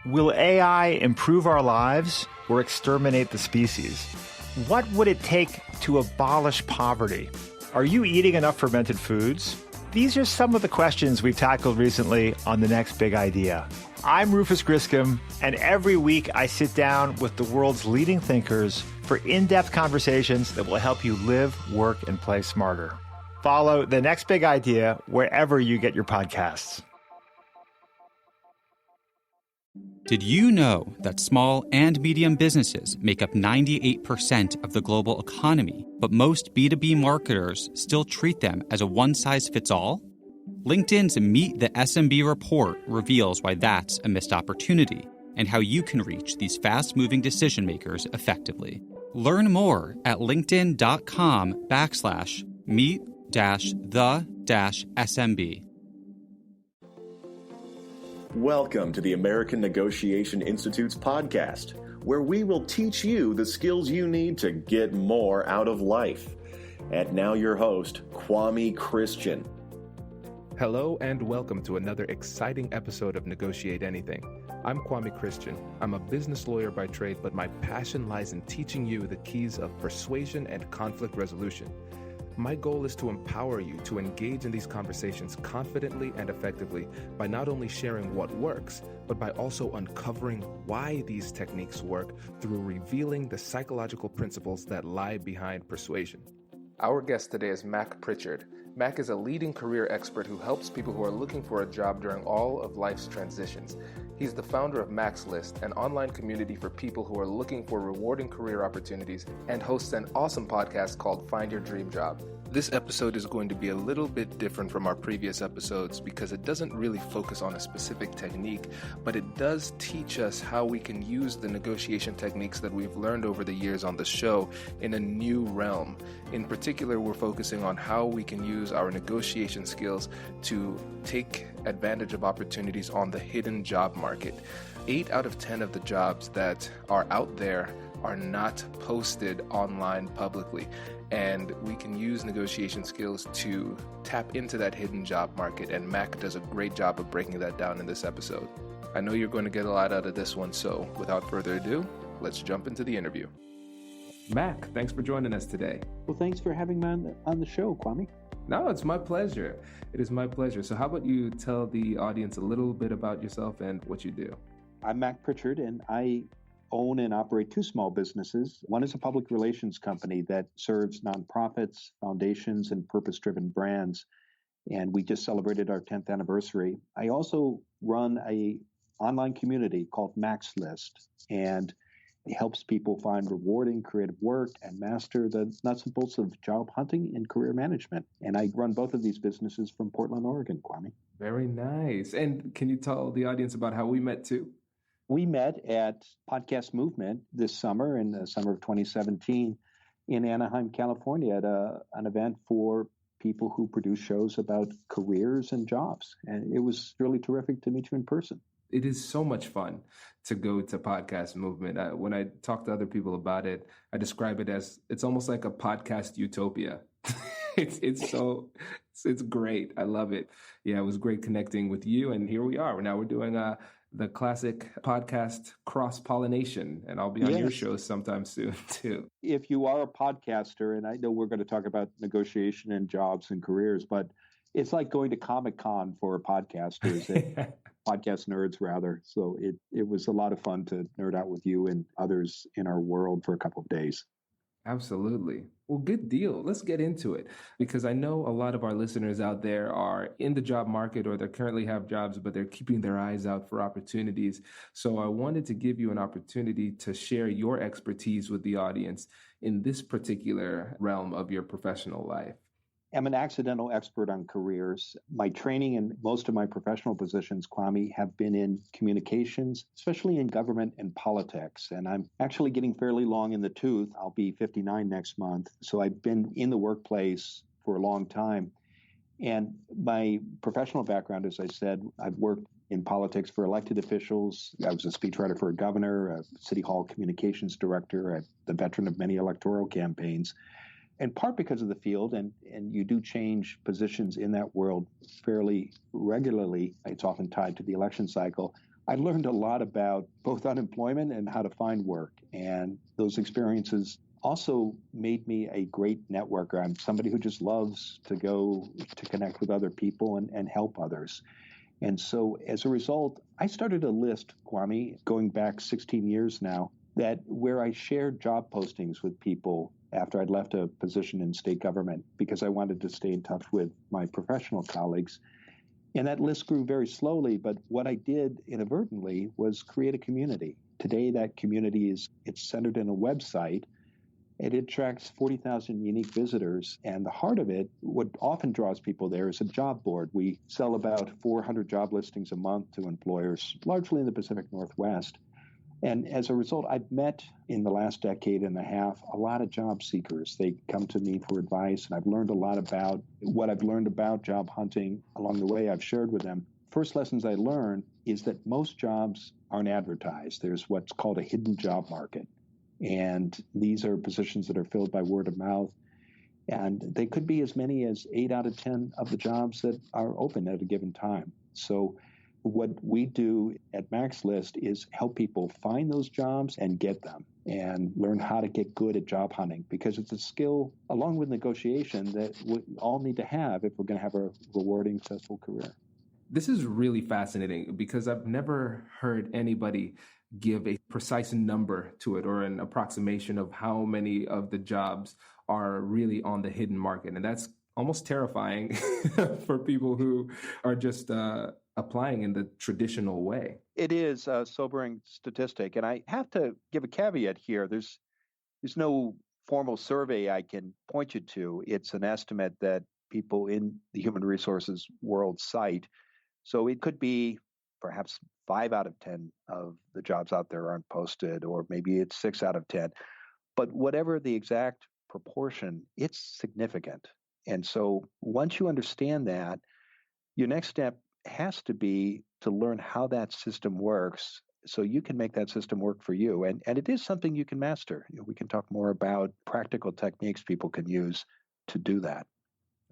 Will AI improve our lives or exterminate the species? What would it take to abolish poverty? Are you eating enough fermented foods? These are some of the questions we've tackled recently on The Next Big Idea. I'm Rufus Griscom, and every week I sit down with the world's leading thinkers for in-depth conversations that will help you live, work, and play smarter. Follow The Next Big Idea wherever you get your podcasts. Did you know that small and medium businesses make up 98% of the global economy, but most B2B marketers still treat them as a one-size-fits-all? LinkedIn's Meet the SMB report reveals why that's a missed opportunity and how you can reach these fast-moving decision makers effectively. Learn more at linkedin.com/meet-the-SMB. Welcome to the American Negotiation Institute's podcast, where we will teach you the skills you need to get more out of life. And now your host, Kwame Christian. Hello and welcome to another exciting episode of Negotiate Anything. I'm Kwame Christian. I'm a business lawyer by trade, but my passion lies in teaching you the keys of persuasion and conflict resolution. My goal is to empower you to engage in these conversations confidently and effectively by not only sharing what works, but by also uncovering why these techniques work through revealing the psychological principles that lie behind persuasion. Our guest today is Mac Prichard. Mac is a leading career expert who helps people who are looking for a job during all of life's transitions. He's the founder of Mac's List, an online community for people who are looking for rewarding career opportunities, and hosts an awesome podcast called Find Your Dream Job. This episode is going to be a little bit different from our previous episodes because it doesn't really focus on a specific technique, but it does teach us how we can use the negotiation techniques that we've learned over the years on the show in a new realm. In particular, we're focusing on how we can use our negotiation skills to take advantage of opportunities on the hidden job market. 8 out of 10 of the jobs that are out there are not posted online publicly, and we can use negotiation skills to tap into that hidden job market, and Mac does a great job of breaking that down in this episode. I know you're going to get a lot out of this one, so without further ado, let's jump into the interview. Mac, thanks for joining us today. Well, thanks for having me on the show, Kwame. No, it's my pleasure. It is my pleasure. So how about you tell the audience a little bit about yourself and what you do? I'm Mac Prichard, and I own and operate 2 small businesses. One is a public relations company that serves nonprofits, foundations, and purpose-driven brands. And we just celebrated our 10th anniversary. I also run an online community called Mac's List, and it helps people find rewarding creative work and master the nuts and bolts of job hunting and career management. And I run both of these businesses from Portland, Oregon, Kwame. Very nice. And can you tell the audience about how we met too? We met at Podcast Movement this summer, in the summer of 2017, in Anaheim, California, at an event for people who produce shows about careers and jobs. And it was really terrific to meet you in person. It is so much fun to go to Podcast Movement. When I talk to other people about it, I describe it as it's almost like a podcast utopia. It's great. I love it. Yeah, it was great connecting with you. And here we are. Now we're doing the classic podcast cross-pollination, and I'll be on your show sometime soon too. If you are a podcaster, and I know we're going to talk about negotiation and jobs and careers, but it's like going to Comic-Con for podcasters, podcast nerds rather. So it was a lot of fun to nerd out with you and others in our world for a couple of days. Absolutely. Well, good deal. Let's get into it, because I know a lot of our listeners out there are in the job market, or they currently have jobs, but they're keeping their eyes out for opportunities. So I wanted to give you an opportunity to share your expertise with the audience in this particular realm of your professional life. I'm an accidental expert on careers. My training and most of my professional positions, Kwame, have been in communications, especially in government and politics. And I'm actually getting fairly long in the tooth. I'll be 59 next month. So I've been in the workplace for a long time. And my professional background, as I said, I've worked in politics for elected officials. I was a speechwriter for a governor, a city hall communications director, the veteran of many electoral campaigns. In part because of the field, and you do change positions in that world fairly regularly. It's often tied to the election cycle. I learned a lot about both unemployment and how to find work. And those experiences also made me a great networker. I'm somebody who just loves to go to connect with other people and help others. And so as a result, I started a list, Kwame, going back 16 years now, that where I shared job postings with people after I'd left a position in state government because I wanted to stay in touch with my professional colleagues. And that list grew very slowly, but what I did inadvertently was create a community. Today, that community it's centered in a website, and it attracts 40,000 unique visitors. And the heart of it, what often draws people there, is a job board. We sell about 400 job listings a month to employers, largely in the Pacific Northwest. And as a result, I've met in the last decade and a half a lot of job seekers. They come to me for advice, and I've learned a lot about what I've learned about job hunting along the way. I've shared with them. First lessons I learned is that most jobs aren't advertised. There's what's called a hidden job market. And these are positions that are filled by word of mouth. And they could be as many as 8 out of 10 of the jobs that are open at a given time. So what we do at Max List is help people find those jobs and get them and learn how to get good at job hunting, because it's a skill, along with negotiation, that we all need to have if we're going to have a rewarding, successful career. This is really fascinating because I've never heard anybody give a precise number to it or an approximation of how many of the jobs are really on the hidden market. And that's almost terrifying for people who are just applying in the traditional way. It is a sobering statistic. And I have to give a caveat here. There's no formal survey I can point you to. It's an estimate that people in the human resources world cite. So it could be perhaps 5 out of 10 of the jobs out there aren't posted, or maybe it's 6 out of 10. But whatever the exact proportion, it's significant. And so once you understand that, your next step has to be to learn how that system works so you can make that system work for you. And it is something you can master. We can talk more about practical techniques people can use to do that.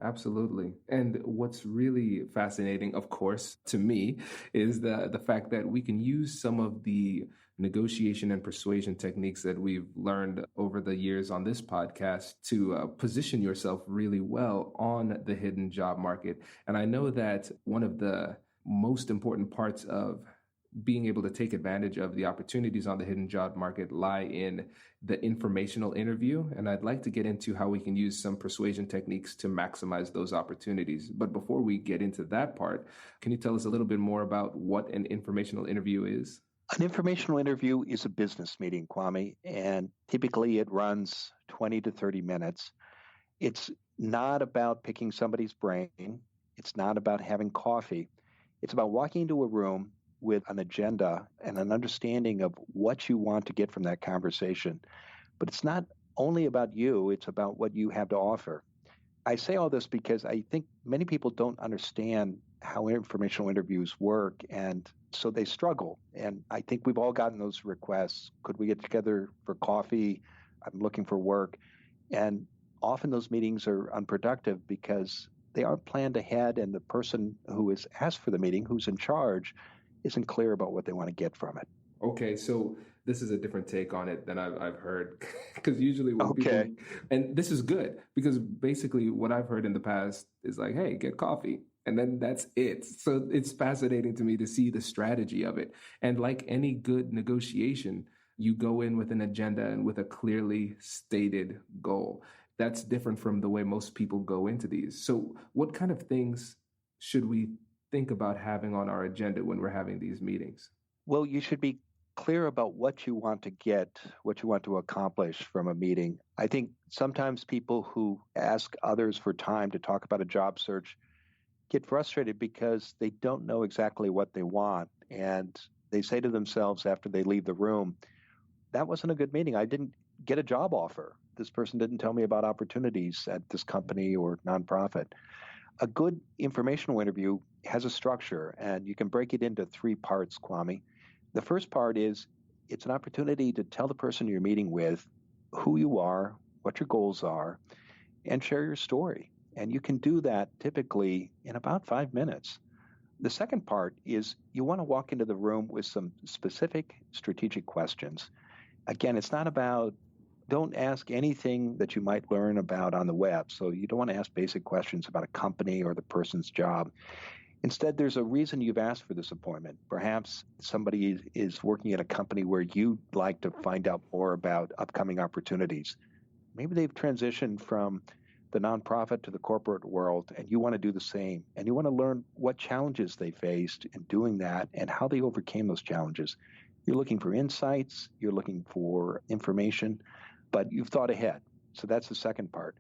Absolutely. And what's really fascinating, of course, to me, is the fact that we can use some of the negotiation and persuasion techniques that we've learned over the years on this podcast to position yourself really well on the hidden job market. And I know that one of the most important parts of being able to take advantage of the opportunities on the hidden job market lie in the informational interview. And I'd like to get into how we can use some persuasion techniques to maximize those opportunities. But before we get into that part, can you tell us a little bit more about what an informational interview is? An informational interview is a business meeting, Kwame, and typically it runs 20 to 30 minutes. It's not about picking somebody's brain. It's not about having coffee. It's about walking into a room with an agenda and an understanding of what you want to get from that conversation. But it's not only about you, it's about what you have to offer. I say all this because I think many people don't understand how informational interviews work, and so they struggle. And I think we've all gotten those requests. Could we get together for coffee? I'm looking for work. And often those meetings are unproductive because they aren't planned ahead, and the person who is asked for the meeting, who's in charge, isn't clear about what they want to get from it. Okay, so this is a different take on it than I've heard, because usually when people, and this is good, because basically what I've heard in the past is like, hey, get coffee, and then that's it. So it's fascinating to me to see the strategy of it. And like any good negotiation, you go in with an agenda and with a clearly stated goal. That's different from the way most people go into these. So what kind of things should we think about having on our agenda when we're having these meetings? Well, you should be clear about what you want to get, what you want to accomplish from a meeting. I think sometimes people who ask others for time to talk about a job search get frustrated because they don't know exactly what they want. And they say to themselves after they leave the room, that wasn't a good meeting. I didn't get a job offer. This person didn't tell me about opportunities at this company or nonprofit. A good informational interview has a structure, and you can break it into 3 parts, Kwame. The first part is it's an opportunity to tell the person you're meeting with who you are, what your goals are, and share your story. And you can do that typically in about 5 minutes. The second part is you want to walk into the room with some specific strategic questions. Again, it's not about, don't ask anything that you might learn about on the web. So you don't want to ask basic questions about a company or the person's job. Instead, there's a reason you've asked for this appointment. Perhaps somebody is working at a company where you'd like to find out more about upcoming opportunities. Maybe they've transitioned from the nonprofit to the corporate world, and you want to do the same. And you want to learn what challenges they faced in doing that and how they overcame those challenges. You're looking for insights, you're looking for information, but you've thought ahead. So that's the second part.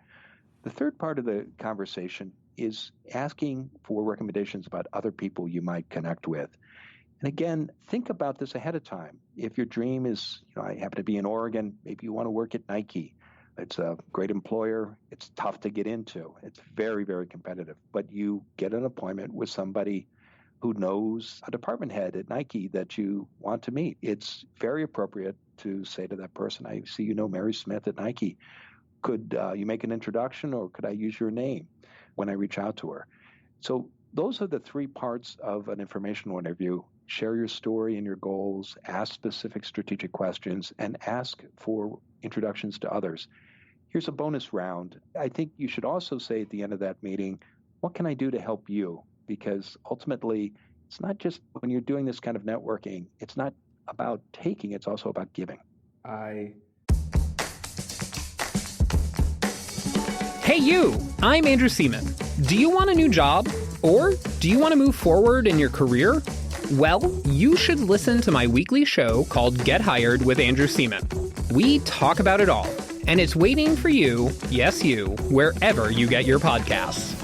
The third part of the conversation is asking for recommendations about other people you might connect with. And again, think about this ahead of time. If your dream is, I happen to be in Oregon, maybe you want to work at Nike. It's a great employer. It's tough to get into. It's very, very competitive. But you get an appointment with somebody who knows a department head at Nike that you want to meet. It's very appropriate to say to that person, I see you know Mary Smith at Nike. Could you make an introduction, or could I use your name when I reach out to her? So those are the three parts of an informational interview. Share your story and your goals, ask specific strategic questions, and ask for introductions to others. Here's a bonus round. I think you should also say at the end of that meeting, what can I do to help you? Because ultimately, it's not just when you're doing this kind of networking, it's not about taking, it's also about giving. Hey you, I'm Andrew Seaman. Do you want a new job? Or do you want to move forward in your career? Well, you should listen to my weekly show called Get Hired with Andrew Seaman. We talk about it all, and it's waiting for you, yes you, wherever you get your podcasts.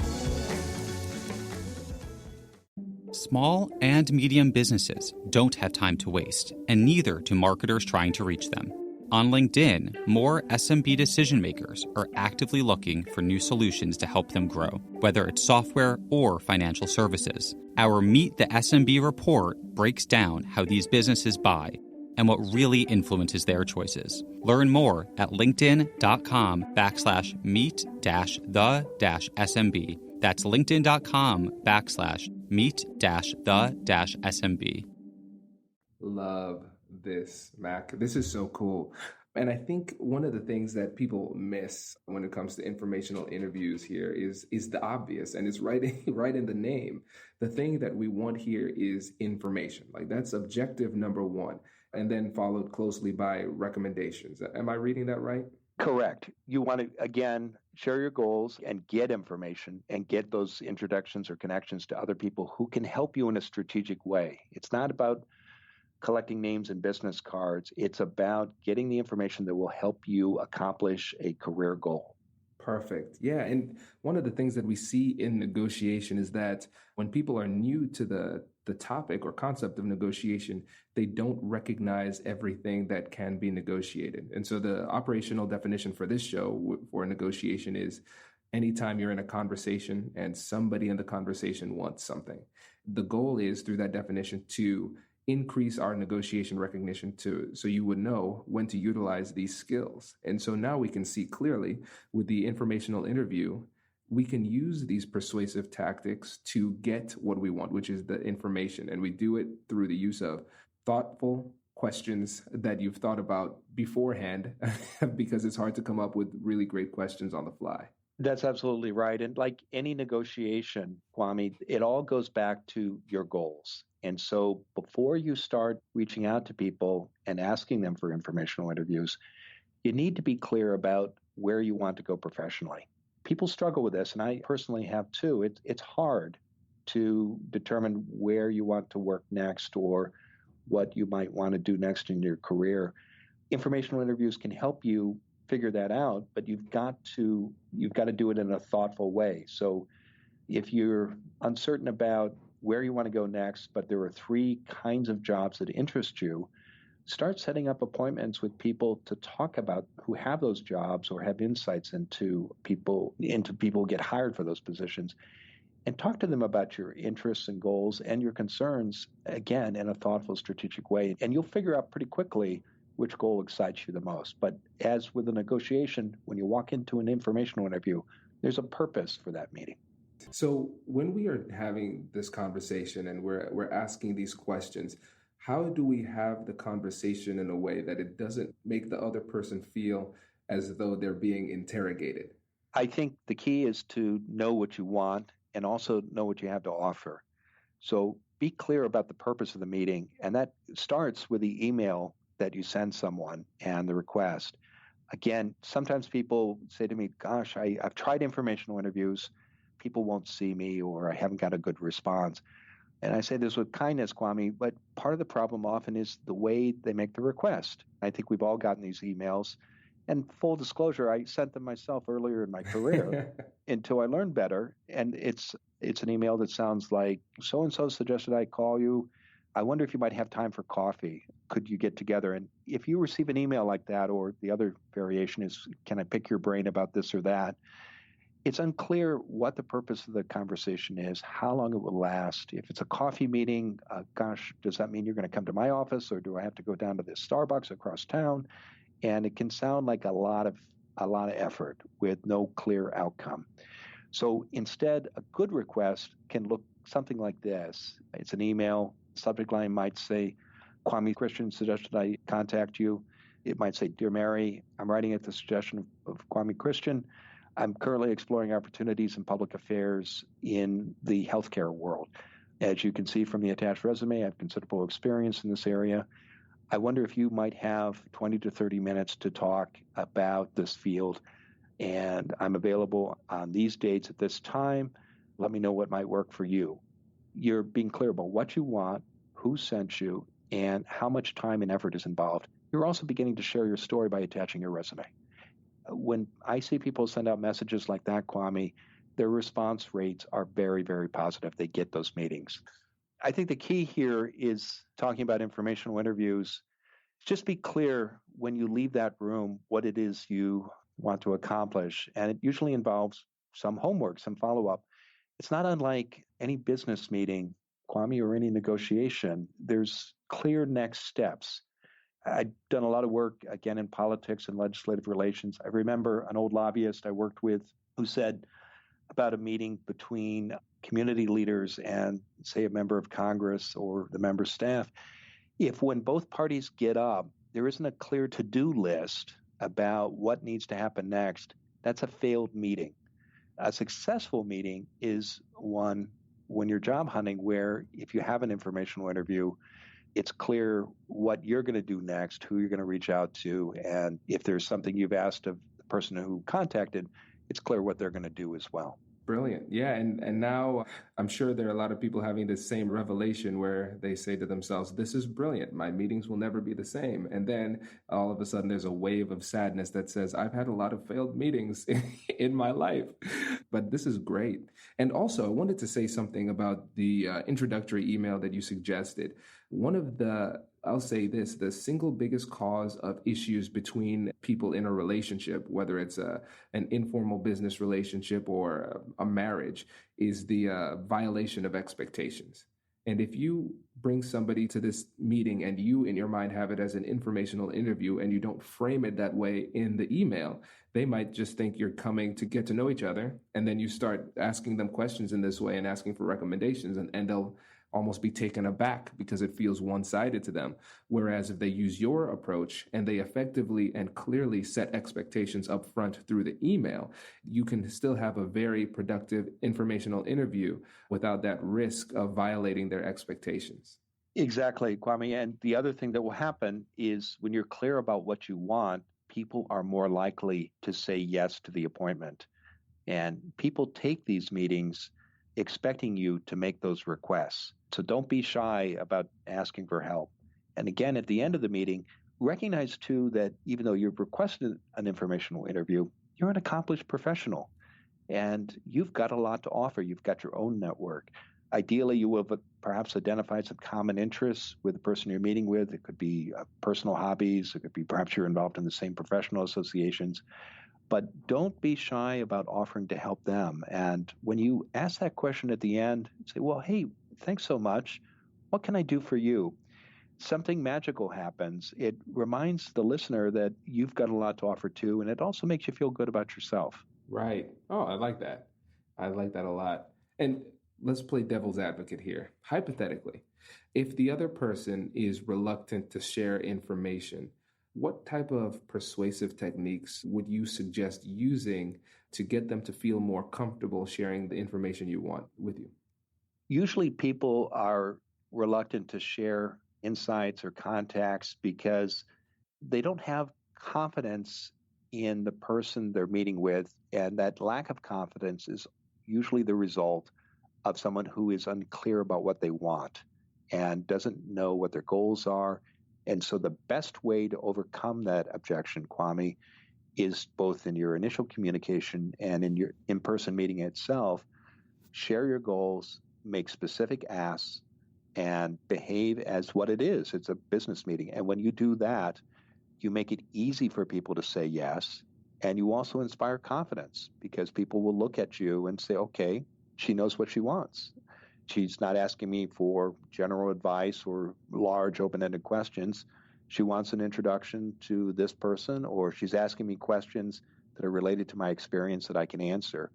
Small and medium businesses don't have time to waste, and neither do marketers trying to reach them. On LinkedIn, more SMB decision makers are actively looking for new solutions to help them grow, whether it's software or financial services. Our Meet the SMB report breaks down how these businesses buy and what really influences their choices. Learn more at linkedin.com/meet-the-SMB. That's linkedin.com/meet-the-SMB. Love this, Mac. This is so cool. And I think one of the things that people miss when it comes to informational interviews here is the obvious, and it's right in the name. The thing that we want here is information. Like, that's objective number one, and then followed closely by recommendations. Am I reading that right? Correct. You want to, again, share your goals and get information and get those introductions or connections to other people who can help you in a strategic way. It's not about collecting names and business cards. It's about getting the information that will help you accomplish a career goal. Perfect. Yeah. And one of the things that we see in negotiation is that when people are new to the topic or concept of negotiation, they don't recognize everything that can be negotiated. And so the operational definition for this show for negotiation is anytime you're in a conversation and somebody in the conversation wants something. The goal is, through that definition, to increase our negotiation recognition so you would know when to utilize these skills. And so now we can see clearly with the informational interview, we can use these persuasive tactics to get what we want, which is the information. And we do it through the use of thoughtful questions that you've thought about beforehand, because it's hard to come up with really great questions on the fly. That's absolutely right. And like any negotiation, Kwame, it all goes back to your goals. And so before you start reaching out to people and asking them for informational interviews, you need to be clear about where you want to go professionally. People struggle with this, and I personally have too. It's hard to determine where you want to work next or what you might want to do next in your career. Informational interviews can help you figure that out, but you've got to do it in a thoughtful way. So if you're uncertain about where you want to go next, but there are three kinds of jobs that interest you, start setting up appointments with people to talk about who have those jobs or have insights into people who get hired for those positions, and talk to them about your interests and goals and your concerns, again, in a thoughtful, strategic way. And you'll figure out pretty quickly which goal excites you the most. But as with a negotiation, when you walk into an informational interview, there's a purpose for that meeting. So when we are having this conversation and we're asking these questions, how do we have the conversation in a way that it doesn't make the other person feel as though they're being interrogated? I think the key is to know what you want and also know what you have to offer. So be clear about the purpose of the meeting, and that starts with the email that you send someone and the request. Again, sometimes people say to me, gosh, I've tried informational interviews. People won't see me, or I haven't got a good response. And I say this with kindness, Kwame, but part of the problem often is the way they make the request. I think we've all gotten these emails. And full disclosure, I sent them myself earlier in my career until I learned better. And it's an email that sounds like, so-and-so suggested I call you. I wonder if you might have time for coffee. Could you get together? And if you receive an email like that, or the other variation is, can I pick your brain about this or that? It's unclear what the purpose of the conversation is, how long it will last. If it's a coffee meeting, gosh, does that mean you're going to come to my office, or do I have to go down to this Starbucks across town? And it can sound like a lot of effort with no clear outcome. So instead, a good request can look something like this. It's an email. Subject line might say, Kwame Christian suggested I contact you. It might say, Dear Mary, I'm writing at the suggestion of Kwame Christian. I'm currently exploring opportunities in public affairs in the healthcare world. As you can see from the attached resume, I have considerable experience in this area. I wonder if you might have 20 to 30 minutes to talk about this field, and I'm available on these dates at this time. Let me know what might work for you. You're being clear about what you want, who sent you, and how much time and effort is involved. You're also beginning to share your story by attaching your resume. When I see people send out messages like that, Kwame, their response rates are very, very positive. They get those meetings. I think the key here is talking about informational interviews. Just be clear when you leave that room what it is you want to accomplish. And it usually involves some homework, some follow-up. It's not unlike any business meeting, Kwame, or any negotiation. There's clear next steps. I've done a lot of work, again, in politics and legislative relations. I remember an old lobbyist I worked with who said about a meeting between community leaders and, say, a member of Congress or the member staff, if when both parties get up, there isn't a clear to-do list about what needs to happen next, that's a failed meeting. A successful meeting is one when you're job hunting where if you have an informational interview, it's clear what you're going to do next, who you're going to reach out to, and if there's something you've asked of the person who contacted, it's clear what they're going to do as well. Brilliant. Yeah. And now I'm sure there are a lot of people having this same revelation where they say to themselves, this is brilliant. My meetings will never be the same. And then all of a sudden there's a wave of sadness that says, I've had a lot of failed meetings in my life, but this is great. And also I wanted to say something about the introductory email that you suggested. One of I'll say this, the single biggest cause of issues between people in a relationship, whether it's an informal business relationship or a marriage, is the violation of expectations. And if you bring somebody to this meeting and you in your mind have it as an informational interview and you don't frame it that way in the email, they might just think you're coming to get to know each other. And then you start asking them questions in this way and asking for recommendations, and they'll almost be taken aback because it feels one-sided to them. Whereas if they use your approach and they effectively and clearly set expectations up front through the email, you can still have a very productive informational interview without that risk of violating their expectations. Exactly, Kwame. And the other thing that will happen is when you're clear about what you want, people are more likely to say yes to the appointment. And people take these meetings expecting you to make those requests. So don't be shy about asking for help. And again, at the end of the meeting, recognize too that even though you've requested an informational interview, you're an accomplished professional and you've got a lot to offer. You've got your own network. Ideally, you will have perhaps identified some common interests with the person you're meeting with. It could be personal hobbies. It could be perhaps you're involved in the same professional associations. But don't be shy about offering to help them. And when you ask that question at the end, say, well, hey, thanks so much. What can I do for you? Something magical happens. It reminds the listener that you've got a lot to offer too, and it also makes you feel good about yourself. Right. Oh, I like that. I like that a lot. And let's play devil's advocate here. Hypothetically, if the other person is reluctant to share information, what type of persuasive techniques would you suggest using to get them to feel more comfortable sharing the information you want with you? Usually people are reluctant to share insights or contacts because they don't have confidence in the person they're meeting with. And that lack of confidence is usually the result of someone who is unclear about what they want and doesn't know what their goals are. And so the best way to overcome that objection, Kwame, is both in your initial communication and in your in-person meeting itself. Share your goals, make specific asks, and behave as what it is. It's a business meeting. And when you do that, you make it easy for people to say yes. And you also inspire confidence because people will look at you and say, okay, she knows what she wants. She's not asking me for general advice or large open-ended questions. She wants an introduction to this person, or she's asking me questions that are related to my experience that I can answer.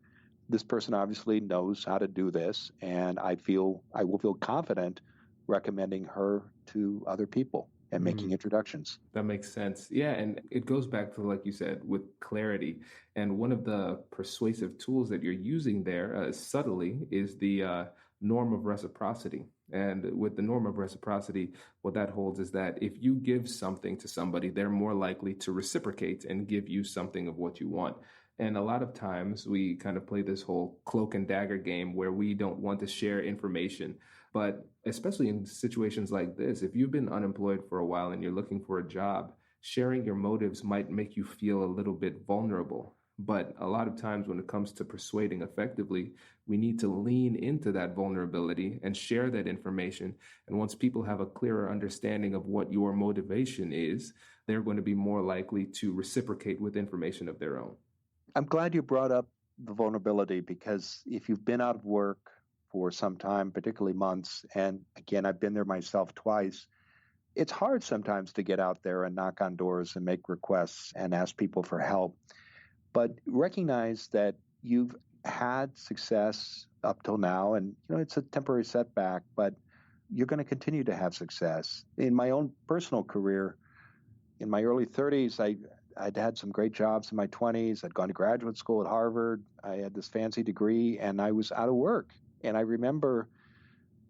This person obviously knows how to do this, and I will feel confident recommending her to other people and making introductions. That makes sense. Yeah, and it goes back to, like you said, with clarity. And one of the persuasive tools that you're using there subtly is the norm of reciprocity. And with the norm of reciprocity, what that holds is that if you give something to somebody, they're more likely to reciprocate and give you something of what you want. And a lot of times we kind of play this whole cloak and dagger game where we don't want to share information. But especially in situations like this, if you've been unemployed for a while and you're looking for a job, sharing your motives might make you feel a little bit vulnerable. But a lot of times when it comes to persuading effectively, we need to lean into that vulnerability and share that information. And once people have a clearer understanding of what your motivation is, they're going to be more likely to reciprocate with information of their own. I'm glad you brought up the vulnerability because if you've been out of work for some time, particularly months, and again, I've been there myself twice, it's hard sometimes to get out there and knock on doors and make requests and ask people for help. But recognize that you've had success up till now, and it's a temporary setback, but you're going to continue to have success. In my own personal career, in my early 30s, I'd had some great jobs in my 20s. I'd gone to graduate school at Harvard. I had this fancy degree, and I was out of work. And I remember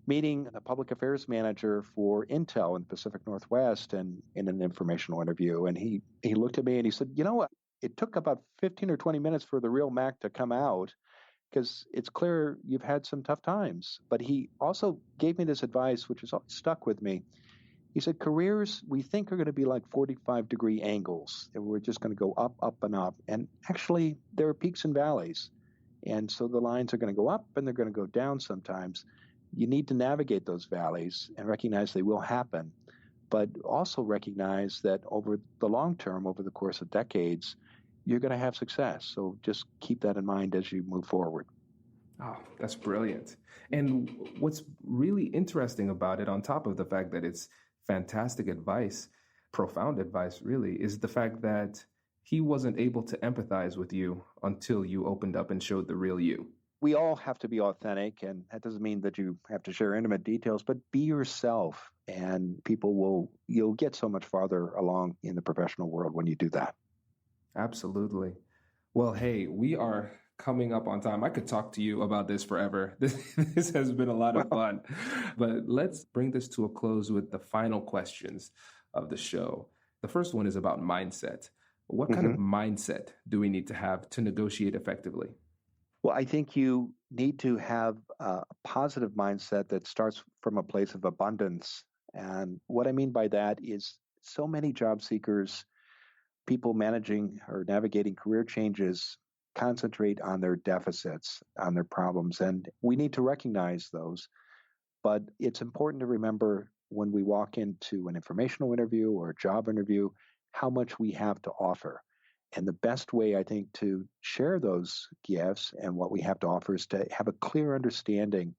meeting a public affairs manager for Intel in the Pacific Northwest and in an informational interview. And he looked at me and he said, it took about 15 or 20 minutes for the real Mac to come out because it's clear you've had some tough times. But he also gave me this advice, which has stuck with me. He said, careers we think are going to be like 45-degree angles. And we're just going to go up, up, and up. And actually, there are peaks and valleys. And so the lines are going to go up and they're going to go down sometimes. You need to navigate those valleys and recognize they will happen. But also recognize that over the long term, over the course of decades, you're going to have success. So just keep that in mind as you move forward. Oh, that's brilliant. And what's really interesting about it, on top of the fact that it's fantastic advice, profound advice really, is the fact that he wasn't able to empathize with you until you opened up and showed the real you. We all have to be authentic, and that doesn't mean that you have to share intimate details, but be yourself, and you'll get so much farther along in the professional world when you do that. Absolutely. Well, hey, we are coming up on time. I could talk to you about this forever. This has been a lot of fun. But let's bring this to a close with the final questions of the show. The first one is about mindset. What kind of mindset do we need to have to negotiate effectively? Well, I think you need to have a positive mindset that starts from a place of abundance. And what I mean by that is so many job seekers, people managing or navigating career changes, concentrate on their deficits, on their problems. And we need to recognize those. But it's important to remember when we walk into an informational interview or a job interview, how much we have to offer. And the best way, I think, to share those gifts and what we have to offer is to have a clear understanding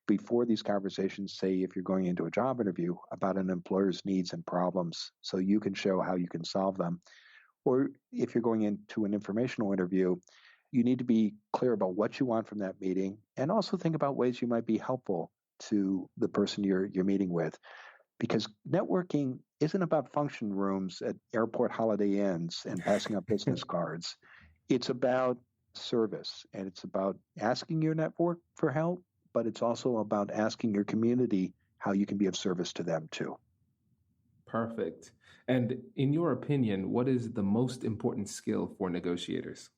before these conversations, say if you're going into a job interview, about an employer's needs and problems so you can show how you can solve them. Or if you're going into an informational interview, you need to be clear about what you want from that meeting, and also think about ways you might be helpful to the person you're meeting with. Because networking isn't about function rooms at airport Holiday Inns and passing out business cards. It's about service, and it's about asking your network for help, but it's also about asking your community how you can be of service to them too. Perfect. And in your opinion, what is the most important skill for negotiators?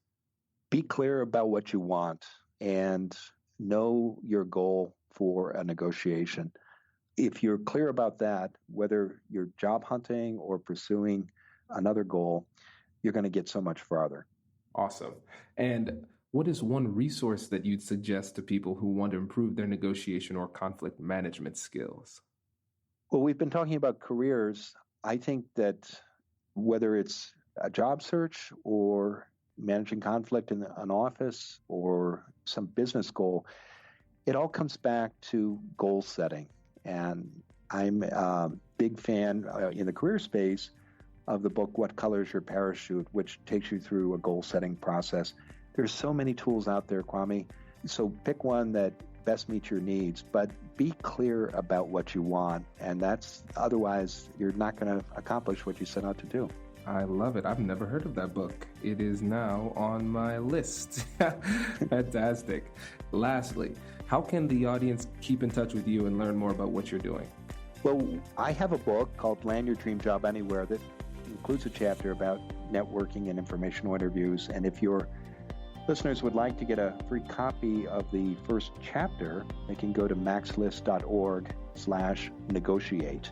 Be clear about what you want and know your goal for a negotiation. If you're clear about that, whether you're job hunting or pursuing another goal, you're going to get so much farther. Awesome. And what is one resource that you'd suggest to people who want to improve their negotiation or conflict management skills? Well, we've been talking about careers. I think that whether it's a job search or managing conflict in an office or some business goal, it all comes back to goal setting. And I'm a big fan in the career space of the book, What Color is Your Parachute, which takes you through a goal-setting process. There's so many tools out there, Kwame. So pick one that best meets your needs, but be clear about what you want. And otherwise, you're not going to accomplish what you set out to do. I love it. I've never heard of that book. It is now on my list. Fantastic. Lastly, how can the audience keep in touch with you and learn more about what you're doing? Well, I have a book called Land Your Dream Job Anywhere that includes a chapter about networking and informational interviews. And if your listeners would like to get a free copy of the first chapter, they can go to maxlist.org/negotiate.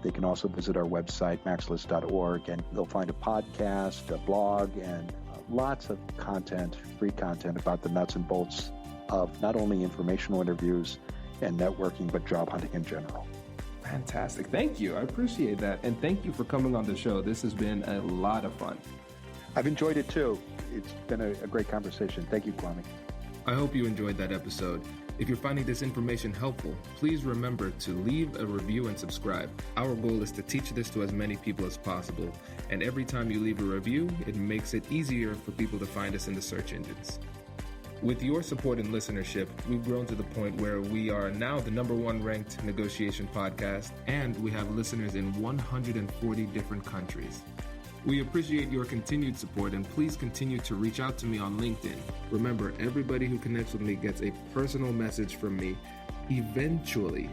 They can also visit our website, maxlist.org, and they'll find a podcast, a blog, and lots of content, free content about the nuts and bolts of not only informational interviews and networking, but job hunting in general. Fantastic. Thank you. I appreciate that. And thank you for coming on the show. This has been a lot of fun. I've enjoyed it too. It's been a great conversation. Thank you, Kwame. I hope you enjoyed that episode. If you're finding this information helpful, please remember to leave a review and subscribe. Our goal is to teach this to as many people as possible. And every time you leave a review, it makes it easier for people to find us in the search engines. With your support and listenership, we've grown to the point where we are now the #1 ranked negotiation podcast, and we have listeners in 140 different countries. We appreciate your continued support, and please continue to reach out to me on LinkedIn. Remember, everybody who connects with me gets a personal message from me eventually.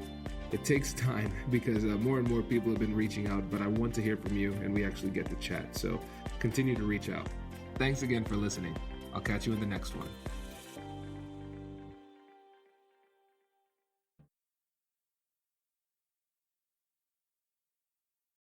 It takes time because more and more people have been reaching out, but I want to hear from you, and we actually get to chat. So continue to reach out. Thanks again for listening. I'll catch you in the next one.